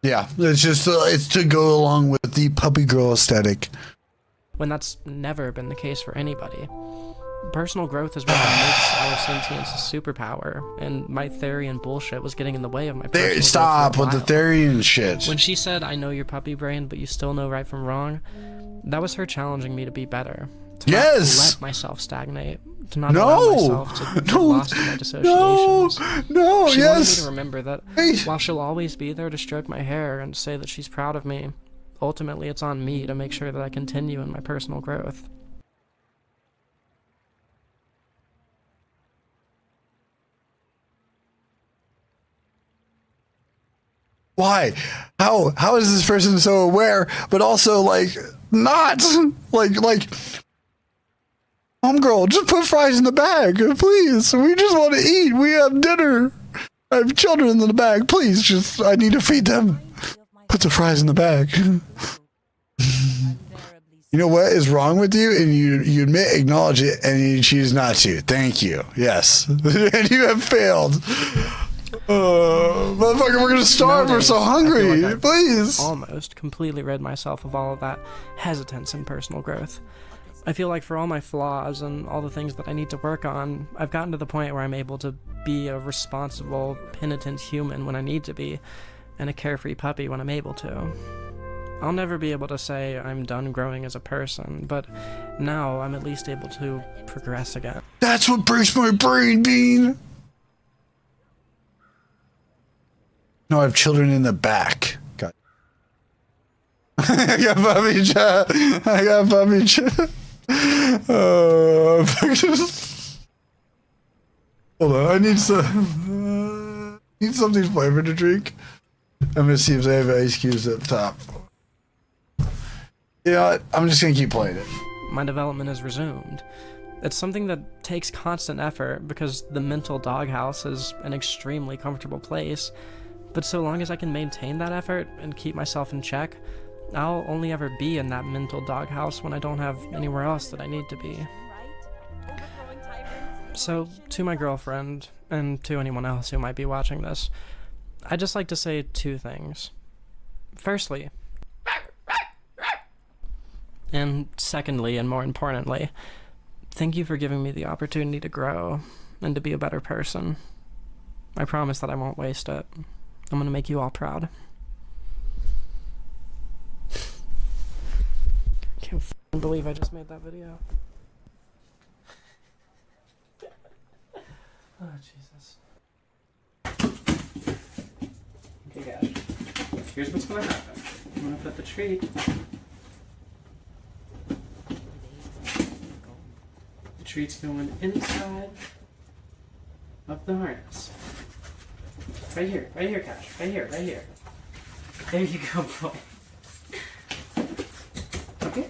Yeah, it's just it's to go along with the puppy girl aesthetic. When that's never been the case for anybody. Personal growth is what makes our sentience a superpower, and my Therian bullshit was getting in the way of my personal growth. Stop with the Therian shit. When she said, "I know your puppy brain, but you still know right from wrong," that was her challenging me to be better. To not let myself stagnate. To not allow myself to be lost in my dissociations. She wanted me to remember that while she'll always be there to stroke my hair and say that she's proud of me, ultimately it's on me to make sure that I continue in my personal growth. Why? How is this person so aware, but also like not like homegirl, just put fries in the bag, please. We just want to eat. We have dinner. I have children in the bag. Please, just I need to feed them. Put the fries in the bag. You know what is wrong with you, and you admit, acknowledge it, and you choose not to. Thank you. Yes, and you have failed. Motherfucker, we're gonna starve. We're so hungry. Like please. Almost completely rid myself of all of that hesitance in personal growth. I feel like for all my flaws and all the things that I need to work on, I've gotten to the point where I'm able to be a responsible, penitent human when I need to be, and a carefree puppy when I'm able to. I'll never be able to say I'm done growing as a person, but now I'm at least able to progress again. That's what breaks my brain, Bean. No, I have children in the back. God. I got puppy chat. I got puppy chat. Hold on, I need some. Need something flavored to drink. I'm gonna see if they have ice cubes up top. You know what? I'm just gonna keep playing it. My development is resumed. It's something that takes constant effort because the mental doghouse is an extremely comfortable place. But so long as I can maintain that effort and keep myself in check, I'll only ever be in that mental doghouse when I don't have anywhere else that I need to be. So, to my girlfriend, and to anyone else who might be watching this, I'd just like to say two things. Firstly, and secondly, and more importantly, thank you for giving me the opportunity to grow and to be a better person. I promise that I won't waste it. I'm gonna make you all proud. Can't f***ing believe I just made that video. Oh, Jesus. Okay, guys. Here's what's gonna happen. I'm gonna put the treat. The treat's going inside of the harness. Right here, Cash. Right here. There you go, boy. Okay?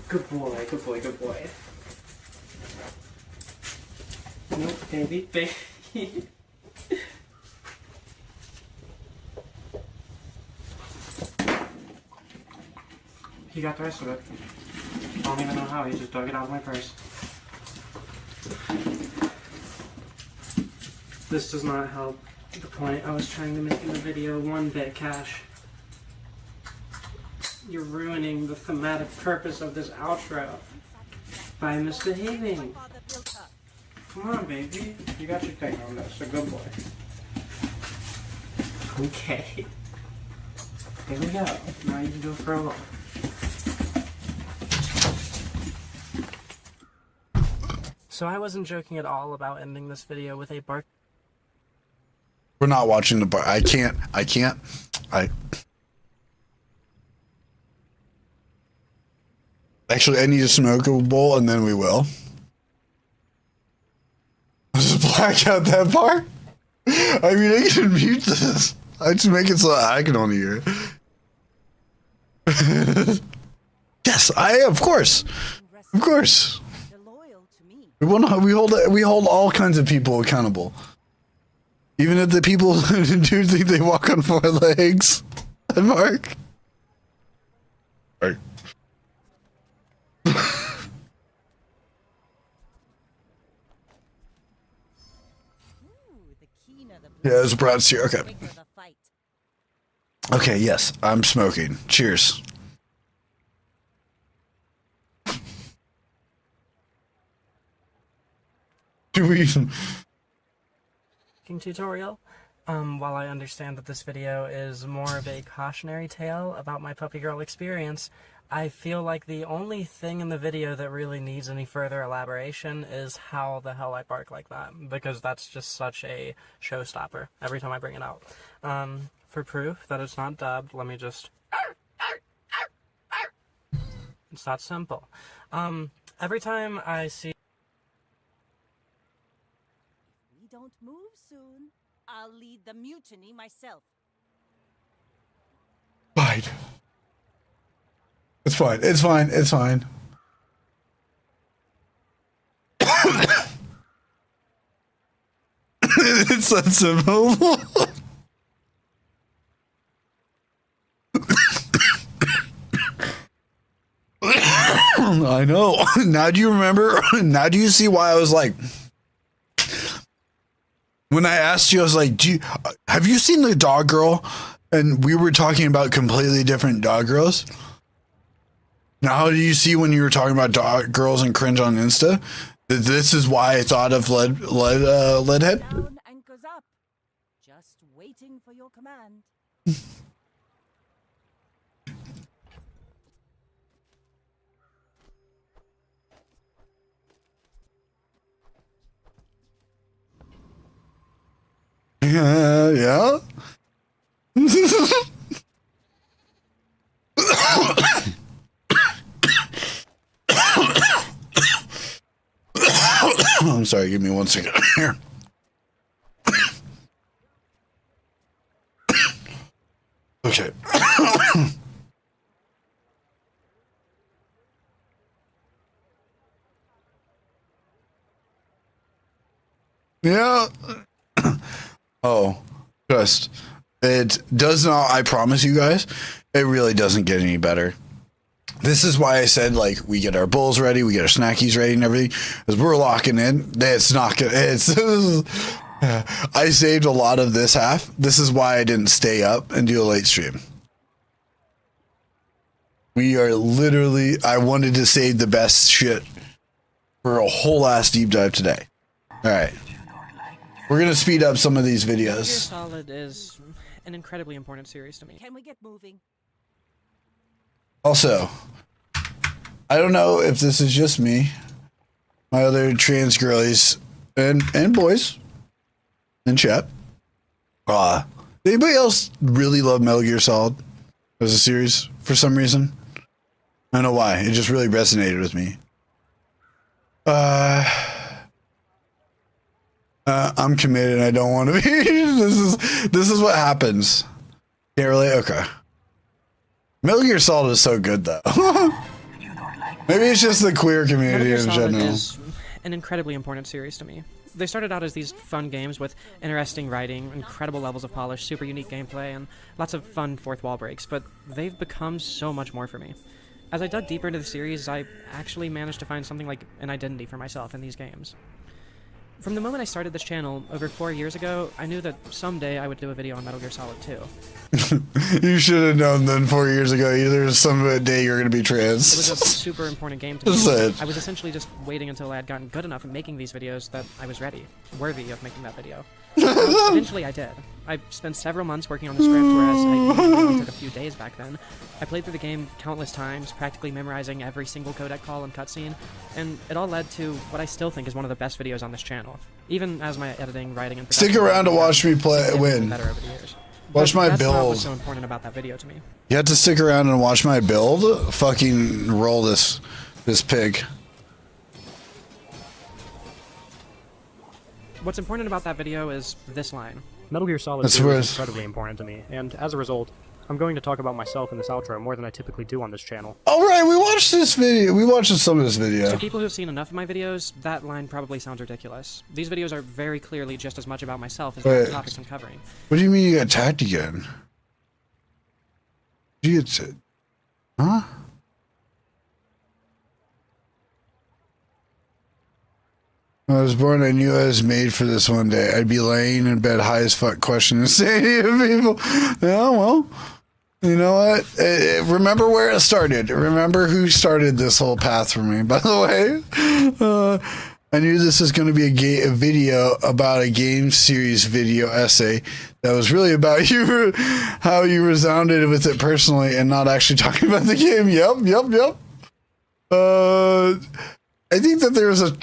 Good boy. No, baby. He got the rest of it. I don't even know how, he just dug it out of my purse. This does not help the point I was trying to make in the video one bit, Cash. You're ruining the thematic purpose of this outro by misbehaving. Come on, baby. You got your thing on this. A good boy. Okay. Here we go. Now you can go for a walk. So I wasn't joking at all about ending this video with a bark. We're not watching the bar. I can't. Actually, I need to smoke a bowl and then we will. I'll just black out that part. I mean, I can mute this. I just make it so I can only hear it. Yes, of course. Of course. We hold all kinds of people accountable. Even if the people do think they walk on 4 legs. Mark. Right. Yeah, there's a broad steer. Okay. Okay, yes, I'm smoking. Cheers. Do we? Tutorial. While I understand that this video is more of a cautionary tale about my puppy girl experience, I feel like the only thing in the video that really needs any further elaboration is how the hell I bark like that, because that's just such a showstopper every time I bring it out. For proof that it's not dubbed, let me just... It's that simple. Every time I see... We don't move soon. I'll lead the mutiny myself. Fine. It's fine. It's fine. It's fine. It's that simple. I know. Now do you remember? Now do you see why I was like, when I asked you, I was like, have you seen the dog girl? And we were talking about completely different dog girls. Now, how do you see when you were talking about dog girls and cringe on Insta? That this is why I thought of Leadhead? Down, anchors up. Just waiting for your command. Yeah. I'm sorry, give me 1 second here. Okay. Yeah. Oh, just it does not. I promise you guys, it really doesn't get any better. This is why I said, like, we get our bowls ready, we get our snackies ready and everything, because we're locking in. It's not gonna. It's. I saved a lot of this half. This is why I didn't stay up and do a late stream. We are literally. I wanted to save the best shit for a whole ass deep dive today. All right. We're gonna speed up some of these videos. Gear Solid is an incredibly important series to me. Can we get moving? Also, I don't know if this is just me, my other trans girlies and boys in chat. Anybody else really love Metal Gear Solid as a series for some reason? I don't know why. It just really resonated with me. I'm committed. I don't want to be. This is what happens. Can't really. Okay. Metal Gear Solid is so good though. Maybe it's just the queer community in general. Metal Gear Solid is an incredibly important series to me. They started out as these fun games with interesting writing, incredible levels of polish, super unique gameplay, and lots of fun fourth wall breaks, but they've become so much more for me. As I dug deeper into the series, I actually managed to find something like an identity for myself in these games. From the moment I started this channel, over 4 years ago, I knew that someday I would do a video on Metal Gear Solid 2. You should have known then 4 years ago. There's some day you're going to be trans. It was a super important game to me. I was essentially just waiting until I had gotten good enough at making these videos that I was ready, worthy of making that video. Eventually I did. I spent several months working on the script, whereas I only took a few days back then. I played through the game countless times, practically memorizing every single codec call and cutscene, and it all led to what I still think is one of the best videos on this channel, even as my editing, writing, and production... Stick around to watch me win. Better over the years. Watch my that's build. Not what's so important about that video to me. You have to stick around and watch my build. Fucking roll this pig. What's important about that video is this line. Metal Gear Solid 2 is incredibly important to me, and as a result, I'm going to talk about myself in this outro more than I typically do on this channel. Alright, we watched this video. We watched some of this video. To people who have seen enough of my videos, that line probably sounds ridiculous. These videos are very clearly just as much about myself as the topics I'm covering. What do you mean you got attacked again? Did you get... Huh? When I was born, I knew I was made for this one day. I'd be laying in bed high as fuck questioning the sanity of people. Yeah, well, You know what? Remember where it started. Remember who started this whole path for me. By the way, I knew this was going to be a video about a game series video essay that was really about you, how you resounded with it personally, and not actually talking about the game. Yep. I think that there's a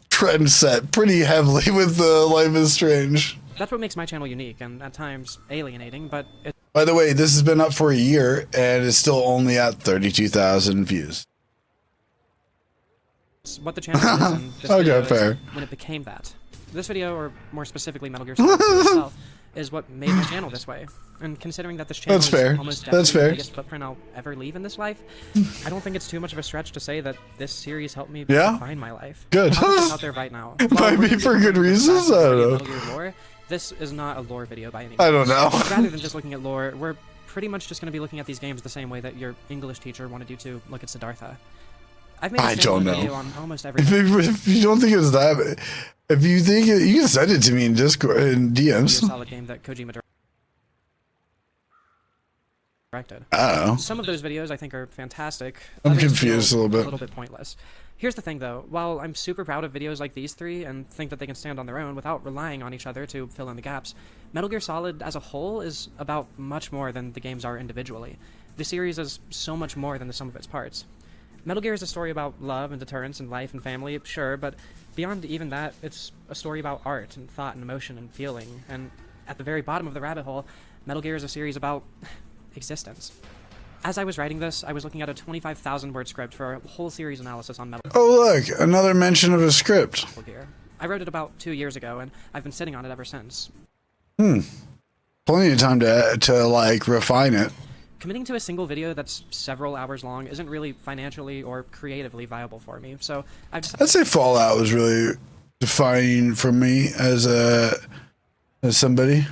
trend set pretty heavily with Life is Strange. That's what makes my channel unique and at times alienating, but it's By the way, this has been up for a year and it's still only at 32,000 views. what the channel is, and this Okay, video fair. is when it became that. This video, or more specifically Metal Gear Solid itself, is what made my channel this way. And considering that this channel That's is fair. almost That's definitely fair. the biggest footprint I'll ever leave in this life, I don't think it's too much of a stretch to say that this series helped me Yeah? define my life. Good. It's out there right now. By me for good reasons? I don't know. Metal Gear lore, this is not a lore video by any means. I don't know. Rather than just looking at lore, we're pretty much just going to be looking at these games the same way that your English teacher wanted you to look at Siddhartha. I've made a I don't standalone know. video on almost every If you don't think it's that, if you think it, you can send it to me in Discord, in DMs. Solid game that Kojima directed. I don't know. Some of those videos I think are fantastic. I'm Others confused feel a little bit. A little bit pointless. Here's the thing though, while I'm super proud of videos like these three and think that they can stand on their own without relying on each other to fill in the gaps, Metal Gear Solid as a whole is about much more than the games are individually. The series is so much more than the sum of its parts. Metal Gear is a story about love and deterrence and life and family, sure, but beyond even that, it's a story about art and thought and emotion and feeling, and at the very bottom of the rabbit hole, Metal Gear is a series about existence. As I was writing this, I was looking at a 25,000 word script for a whole series analysis on Metal Oh look, another mention of a script. Gear. I wrote it about 2 years ago, and I've been sitting on it ever since. Plenty of time to like refine it. Committing to a single video that's several hours long isn't really financially or creatively viable for me, so I've decided I'd say Fallout was really defining for me as somebody.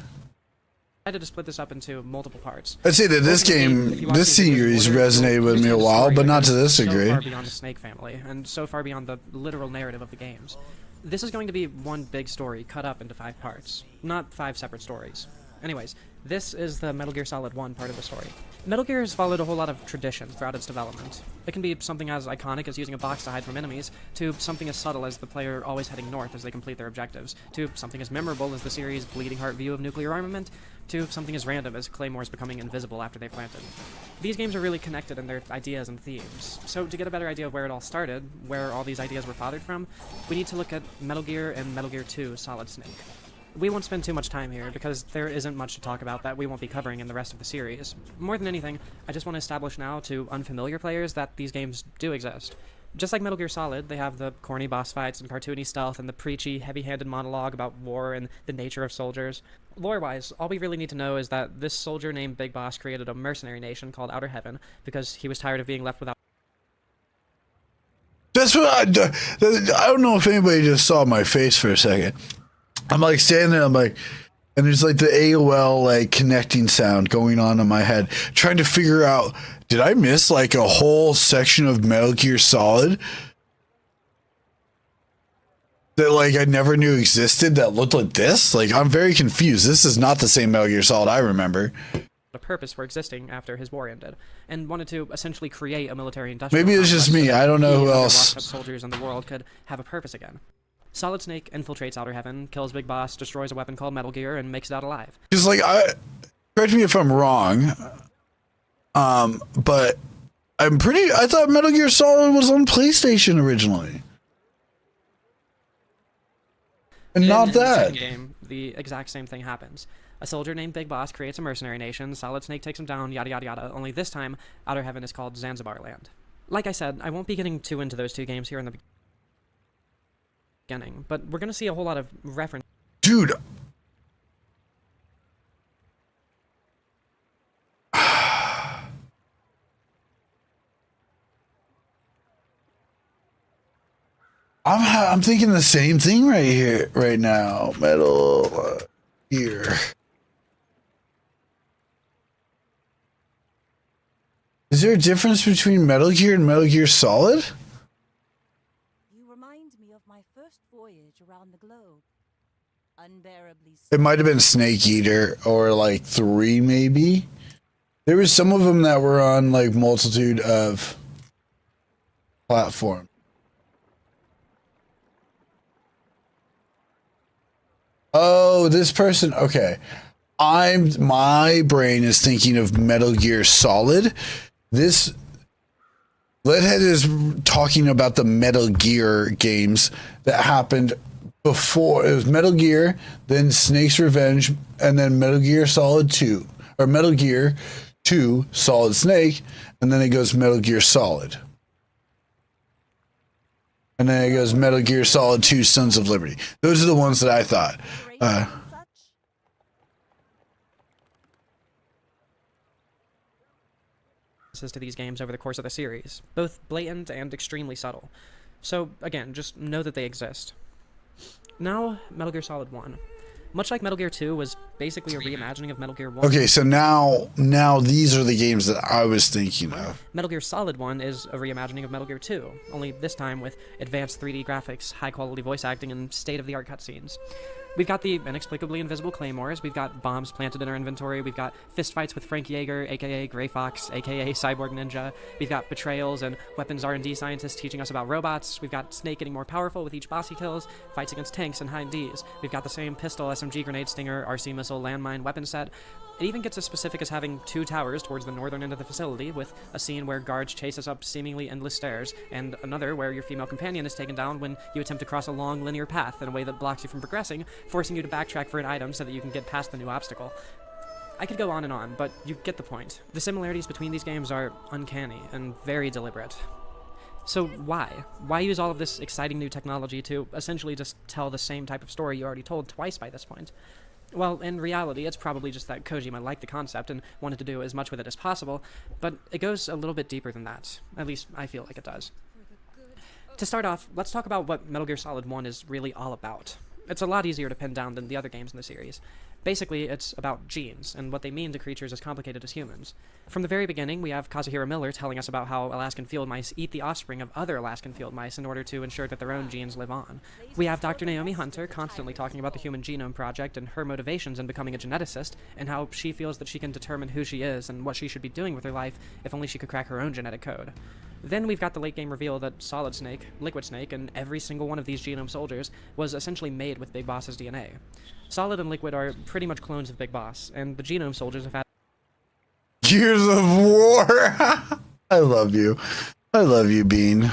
to split this up into multiple parts. I'd say that this Ultimately, if game, you watch this these videos series in order, resonated you'll with me a understand while, story but that not to goes this degree. So far beyond the Snake family, and so far beyond the literal narrative of the games. This is going to be one big story cut up into 5 parts, not 5 separate stories. Anyways, this is the Metal Gear Solid 1 part of the story. Metal Gear has followed a whole lot of tradition throughout its development. It can be something as iconic as using a box to hide from enemies, to something as subtle as the player always heading north as they complete their objectives, to something as memorable as the series' bleeding heart view of nuclear armament, to something as random as claymores becoming invisible after they've planted. These games are really connected in their ideas and themes, so to get a better idea of where it all started, where all these ideas were fathered from, we need to look at Metal Gear and Metal Gear 2 Solid Snake. We won't spend too much time here, because there isn't much to talk about that we won't be covering in the rest of the series. More than anything, I just want to establish now to unfamiliar players that these games do exist. Just like Metal Gear Solid, they have the corny boss fights and cartoony stealth and the preachy, heavy-handed monologue about war and the nature of soldiers. Lore-wise, all we really need to know is that this soldier named Big Boss created a mercenary nation called Outer Heaven because he was tired of being left without. That's what I don't know if anybody just saw my face for a second. I'm like standing there, I'm like, and there's like the AOL like connecting sound going on in my head, trying to figure out, did I miss like a whole section of Metal Gear Solid that like I never knew existed that looked like this? Like, I'm very confused. This is not the same Metal Gear Solid I remember. A purpose for existing after his war ended, and wanted to essentially create a military industrial Maybe it's just complex me. so that I don't know he who and other else. washed-up soldiers in the world could have a purpose again. Solid Snake infiltrates Outer Heaven, kills Big Boss, destroys a weapon called Metal Gear, and makes it out alive. Because like correct me if I'm wrong, but I thought Metal Gear Solid was on PlayStation originally. And not In the that. second game, the exact same thing happens. A soldier named Big Boss creates a mercenary nation, Solid Snake takes him down, yada yada yada, only this time, Outer Heaven is called Zanzibar Land. Like I said, I won't be getting too into those 2 games here in the beginning, but we're going to see a whole lot of reference. Dude. I'm thinking the same thing right here, right now. Metal Gear. Is there a difference between Metal Gear and Metal Gear Solid? You remind me of my first voyage around the globe. Unbearably It might have been Snake Eater or like 3 maybe. There was some of them that were on like multitude of platforms. Oh, this person. Okay. My brain is thinking of Metal Gear Solid. This Leadhead is talking about the Metal Gear games that happened before. It was Metal Gear, then Snake's Revenge, and then Metal Gear Solid 2, or Metal Gear 2 Solid Snake, and then it goes Metal Gear Solid. And then it goes Metal Gear Solid 2 Sons of Liberty. Those are the ones that I thought. To these games over the course of the series, both blatant and extremely subtle. So again, just know that they exist. Now, Metal Gear Solid 1. Much like Metal Gear 2 was basically a reimagining of Metal Gear 1. Okay, so now these are the games that I was thinking of. Metal Gear Solid 1 is a reimagining of Metal Gear 2, only this time with advanced 3D graphics, high-quality voice acting, and state-of-the-art cutscenes. We've got the inexplicably invisible claymores, we've got bombs planted in our inventory, we've got fistfights with Frank Yeager, aka Gray Fox, aka Cyborg Ninja, we've got betrayals and weapons R&D scientists teaching us about robots, we've got Snake getting more powerful with each boss he kills, fights against tanks and Hind Ds, we've got the same pistol, SMG, grenade, stinger, RC missile, landmine, weapon set. It even gets as specific as having 2 towers towards the northern end of the facility, with a scene where guards chase us up seemingly endless stairs, and another where your female companion is taken down when you attempt to cross a long linear path in a way that blocks you from progressing, forcing you to backtrack for an item so that you can get past the new obstacle. I could go on, but you get the point. The similarities between these games are uncanny and very deliberate. So why? Why use all of this exciting new technology to essentially just tell the same type of story you already told twice by this point? Well, in reality, it's probably just that Kojima liked the concept and wanted to do as much with it as possible, but it goes a little bit deeper than that. At least, I feel like it does. To start off, let's talk about what Metal Gear Solid 1 is really all about. It's a lot easier to pin down than the other games in the series. Basically, it's about genes, and what they mean to creatures as complicated as humans. From the very beginning, we have Kazuhiro Miller telling us about how Alaskan field mice eat the offspring of other Alaskan field mice in order to ensure that their own genes live on. We have Dr. Naomi Hunter constantly talking about the Human Genome Project and her motivations in becoming a geneticist, and how she feels that she can determine who she is and what she should be doing with her life if only she could crack her own genetic code. Then we've got the late-game reveal that Solid Snake, Liquid Snake, and every single one of these genome soldiers was essentially made with Big Boss's DNA. Solid and Liquid are pretty much clones of Big Boss, and the genome soldiers have had Gears of War. I love you. I love you, Bean.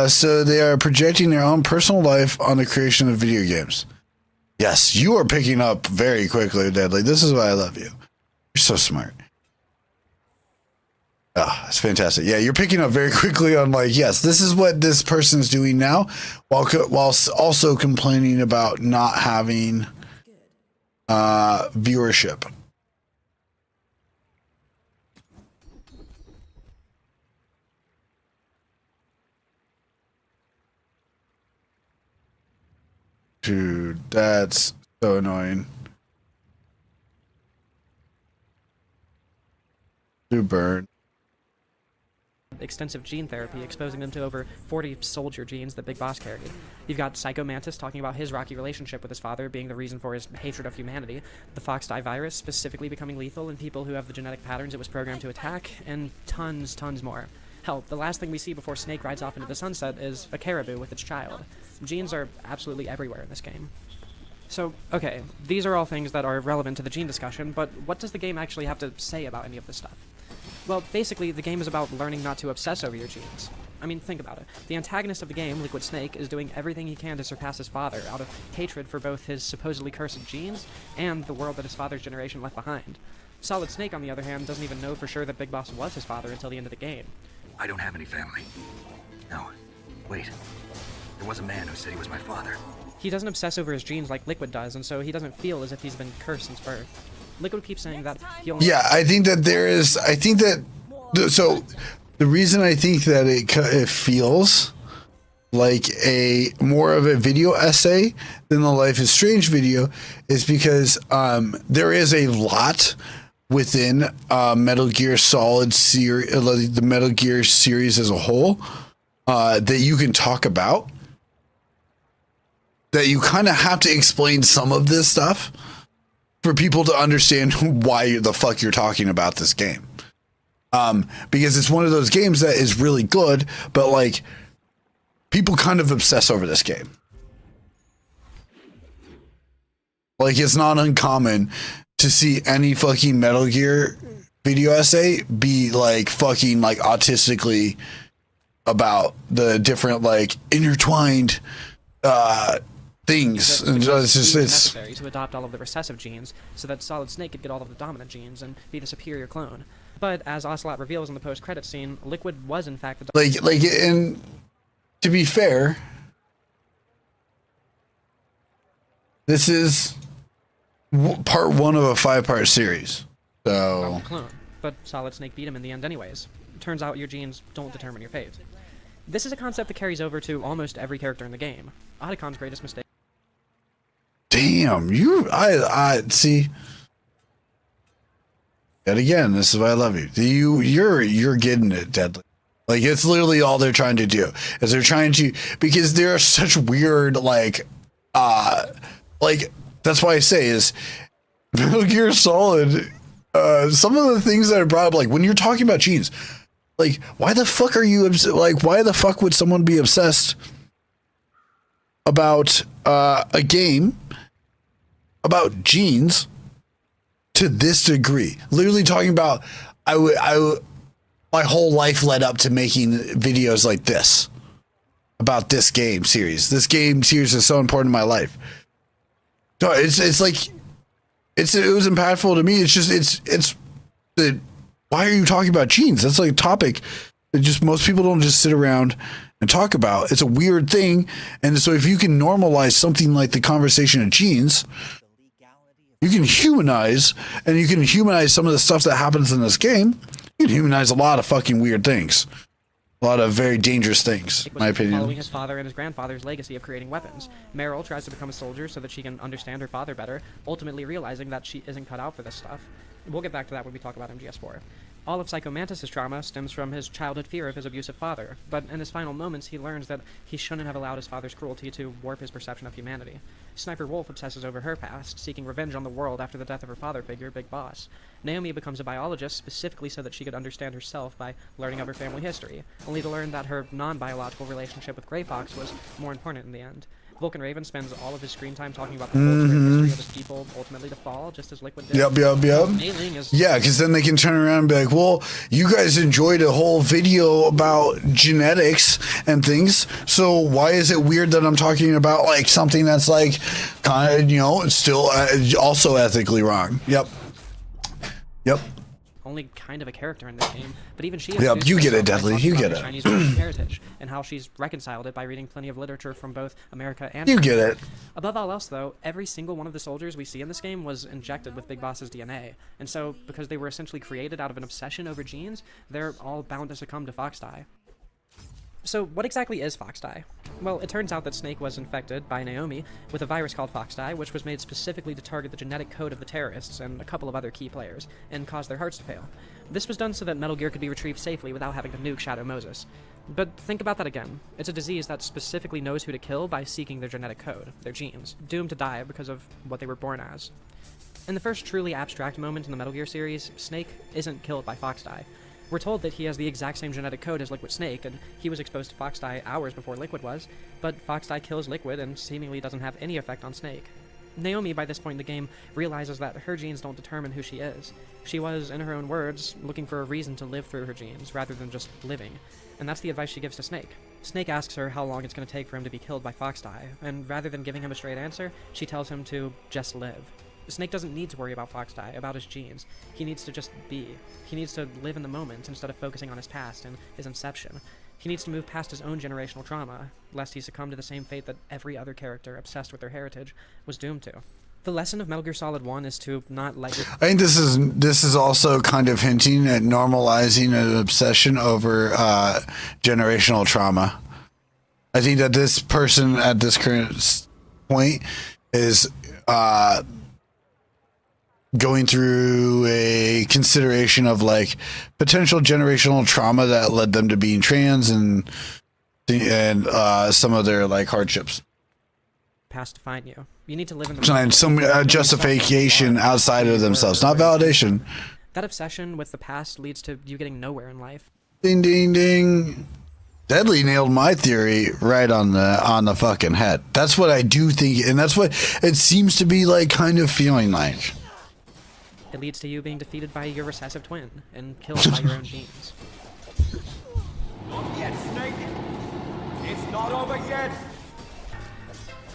So they are projecting their own personal life on the creation of video games. Yes, you are picking up very quickly, Deadly. This is why I love you. You're so smart. Ah, that's fantastic. Yeah, you're picking up very quickly on like, yes, this is what this person's doing now, while also complaining about not having viewership. Dude, that's so annoying. To burn. Extensive gene therapy, exposing them to over 40 soldier genes that Big Boss carried. You've got Psycho Mantis talking about his rocky relationship with his father being the reason for his hatred of humanity, the Fox Die virus specifically becoming lethal in people who have the genetic patterns it was programmed to attack, and tons more. Hell, the last thing we see before Snake rides off into the sunset is a caribou with its child. Genes are absolutely everywhere in this game. So, okay, these are all things that are relevant to the gene discussion, but what does the game actually have to say about any of this stuff? Well, basically, the game is about learning not to obsess over your genes. I mean, think about it. The antagonist of the game, Liquid Snake, is doing everything he can to surpass his father out of hatred for both his supposedly cursed genes and the world that his father's generation left behind. Solid Snake, on the other hand, doesn't even know for sure that Big Boss was his father until the end of the game. I don't have any family. No. Wait. There was a man who said he was my father. He doesn't obsess over his genes like Liquid does, and so he doesn't feel as if he's been cursed since birth. Liquid keeps saying that he only... Yeah, I think that there is... I think that... So, the reason I think that it feels like a more of a video essay than the Life is Strange video is because there is a lot within Metal Gear Solid series, the Metal Gear series as a whole, that you can talk about. That you kind of have to explain some of this stuff for people to understand why the fuck you're talking about this game. Because it's one of those games that is really good, but like people kind of obsess over this game. Like it's not uncommon to see any fucking Metal Gear video essay be like fucking like autistically about the different like intertwined things. And it's just necessary to adopt all of the recessive genes so that Solid Snake could get all of the dominant genes and be the superior clone. But as Ocelot reveals in the post-credit scene, Liquid was in fact the like and to be fair, this is part 1 of a 5-part series. So clone, but Solid Snake beat him in the end anyways. Turns out your genes don't determine your fate. This is a concept that carries over to almost every character in the game. Otacon's greatest mistake. damn, I see. Yet again, this is why I love you. You're getting it, Deadly. Like it's literally all they're trying to do is they're trying to, because there are such weird like that's why I say is Metal Gear Solid. Some of the things that I brought up, like when you're talking about genes, like why the fuck are you why the fuck would someone be obsessed about a game about genes to this degree? Literally talking about my whole life led up to making videos like this about this game series. This game series is so important in my life. No, it's like it was impactful to me. It's just why are you talking about genes? That's like a topic that just most people don't just sit around and talk about. It's a weird thing, and so if you can normalize something like the conversation of genes, you can humanize, and you can humanize some of the stuff that happens in this game. You can humanize a lot of fucking weird things. A lot of very dangerous things, in my opinion. Following his father and his grandfather's legacy of creating weapons, Meryl tries to become a soldier so that she can understand her father better, ultimately realizing that she isn't cut out for this stuff. We'll get back to that when we talk about MGS4. All of Psycho Mantis' trauma stems from his childhood fear of his abusive father, but in his final moments he learns that he shouldn't have allowed his father's cruelty to warp his perception of humanity. Sniper Wolf obsesses over her past, seeking revenge on the world after the death of her father figure, Big Boss. Naomi becomes a biologist specifically so that she could understand herself by learning of her family history, only to learn that her non-biological relationship with Grey Fox was more important in the end. Vulcan Raven spends all of his screen time talking about the culture and history of his people, ultimately to fall, just as Liquid did. Yep. Yeah, because then they can turn around and be like, well, you guys enjoyed a whole video about genetics and things, so why is it weird that I'm talking about like something that's like kind of, still also ethically wrong? Yep. Only kind of a character in this game, but even she Yep, you get it, Deadly, you get it. Chinese heritage and how she's reconciled it by reading plenty of literature from both America and You get it. Above all else, though, every single one of the soldiers we see in this game was injected with Big Boss's DNA, and so because they were essentially created out of an obsession over genes, they're all bound to succumb to Foxdie. So what exactly is Foxdie? Well, it turns out that Snake was infected by Naomi with a virus called Foxdie, which was made specifically to target the genetic code of the terrorists and a couple of other key players, and cause their hearts to fail. This was done so that Metal Gear could be retrieved safely without having to nuke Shadow Moses. But think about that again. It's a disease that specifically knows who to kill by seeking their genetic code, their genes, doomed to die because of what they were born as. In the first truly abstract moment in the Metal Gear series, Snake isn't killed by Foxdie. We're told that he has the exact same genetic code as Liquid Snake, and he was exposed to Foxdie hours before Liquid was, but Foxdie kills Liquid and seemingly doesn't have any effect on Snake. Naomi, by this point in the game, realizes that her genes don't determine who she is. She was, in her own words, looking for a reason to live through her genes, rather than just living, and that's the advice she gives to Snake. Snake asks her how long it's going to take for him to be killed by Foxdie, and rather than giving him a straight answer, she tells him to just live. Snake doesn't need to worry about Foxdie, about his genes. He needs to just be. He needs to live in the moment instead of focusing on his past and his inception. He needs to move past his own generational trauma, lest he succumb to the same fate that every other character obsessed with their heritage was doomed to. The lesson of Metal Gear Solid 1 is to not let your... I think this is also kind of hinting at normalizing an obsession over generational trauma. I think that this person at this current point is going through a consideration of like potential generational trauma that led them to being trans and some of their like hardships. past define you. You need to live in the Trying some justification outside of themselves, not validation. That obsession with the past leads to you getting nowhere in life. Ding ding ding. Deadly nailed my theory right on the fucking head. That's what I do think, and that's what it seems to be like, kind of feeling like. It leads to you being defeated by your recessive twin and killed by your own genes. Not yet, Snake. It's not over yet.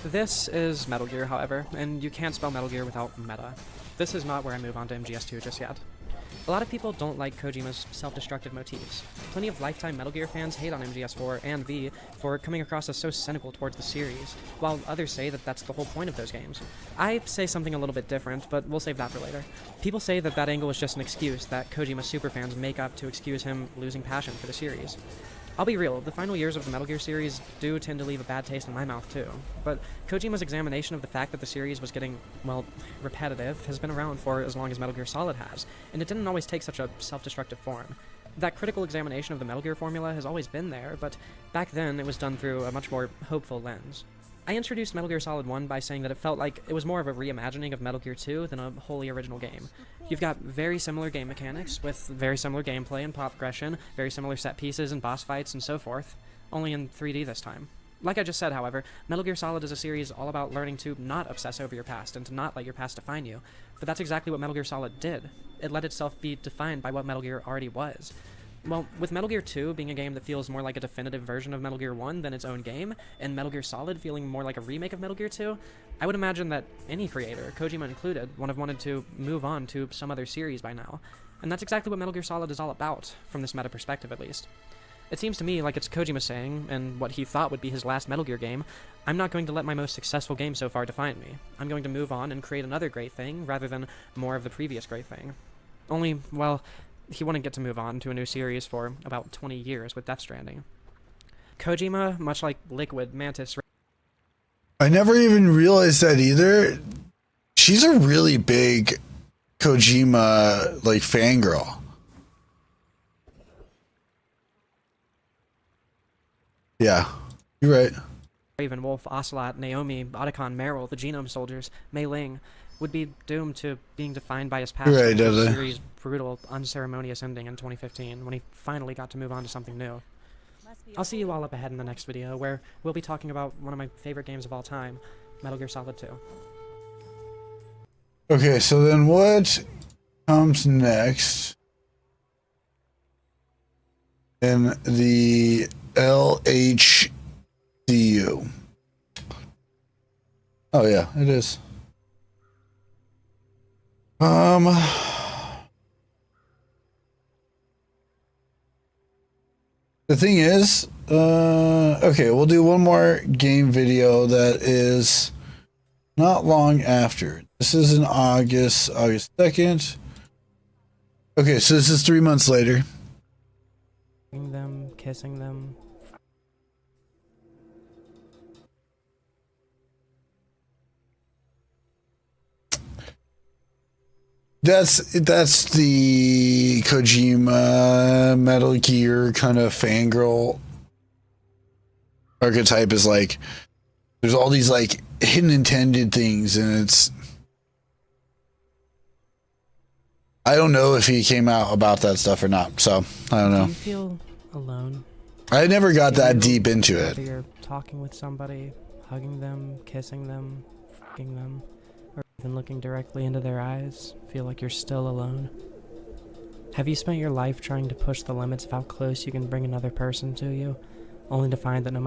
This is Metal Gear, however, and you can't spell Metal Gear without meta. This is not where I move on to MGS2 just yet. A lot of people don't like Kojima's self-destructive motifs. Plenty of lifetime Metal Gear fans hate on MGS4 and V for coming across as so cynical towards the series, while others say that that's the whole point of those games. I say something a little bit different, but we'll save that for later. People say that that angle is just an excuse that Kojima superfans make up to excuse him losing passion for the series. I'll be real, the final years of the Metal Gear series do tend to leave a bad taste in my mouth too, but Kojima's examination of the fact that the series was getting, well, repetitive has been around for as long as Metal Gear Solid has, and it didn't always take such a self-destructive form. That critical examination of the Metal Gear formula has always been there, but back then it was done through a much more hopeful lens. I introduced Metal Gear Solid 1 by saying that it felt like it was more of a reimagining of Metal Gear 2 than a wholly original game. You've got very similar game mechanics, with very similar gameplay and plot progression, very similar set pieces and boss fights and so forth, only in 3D this time. Like I just said, however, Metal Gear Solid is a series all about learning to not obsess over your past and to not let your past define you, but that's exactly what Metal Gear Solid did. It let itself be defined by what Metal Gear already was. Well, with Metal Gear 2 being a game that feels more like a definitive version of Metal Gear 1 than its own game, and Metal Gear Solid feeling more like a remake of Metal Gear 2, I would imagine that any creator, Kojima included, would have wanted to move on to some other series by now. And that's exactly what Metal Gear Solid is all about, from this meta perspective at least. It seems to me like it's Kojima saying, and what he thought would be his last Metal Gear game, I'm not going to let my most successful game so far define me. I'm going to move on and create another great thing, rather than more of the previous great thing. Only, well, he wouldn't get to move on to a new series for about 20 years with Death Stranding. Kojima, much like Liquid, Mantis... I never even realized that either. She's a really big Kojima, like, fangirl. Yeah, you're right. Raven, Wolf, Ocelot, Naomi, Otacon, Meryl, the Genome Soldiers, Mei Ling would be doomed to being defined by his past. Right, the series' brutal, unceremonious ending in 2015, when he finally got to move on to something new. I'll see you all up ahead in the next video, where we'll be talking about one of my favorite games of all time, Metal Gear Solid 2. Okay, so then what comes next in the LHCU? Oh yeah, it is. The thing is, okay, we'll do one more game video that is not long after. This is in August 2nd. Okay, so this is 3 months later. Them, kissing them. That's the Kojima Metal Gear kind of fangirl archetype, is like there's all these like hidden intended things, and it's, I don't know if he came out about that stuff or not, so I don't know. Do you feel alone? I never got that deep into it. Whether you're talking with somebody, hugging them, kissing them, fucking them, or even looking directly into their eyes, feel like you're still alone? Have you spent your life trying to push the limits of how close you can bring another person to you, only to find that no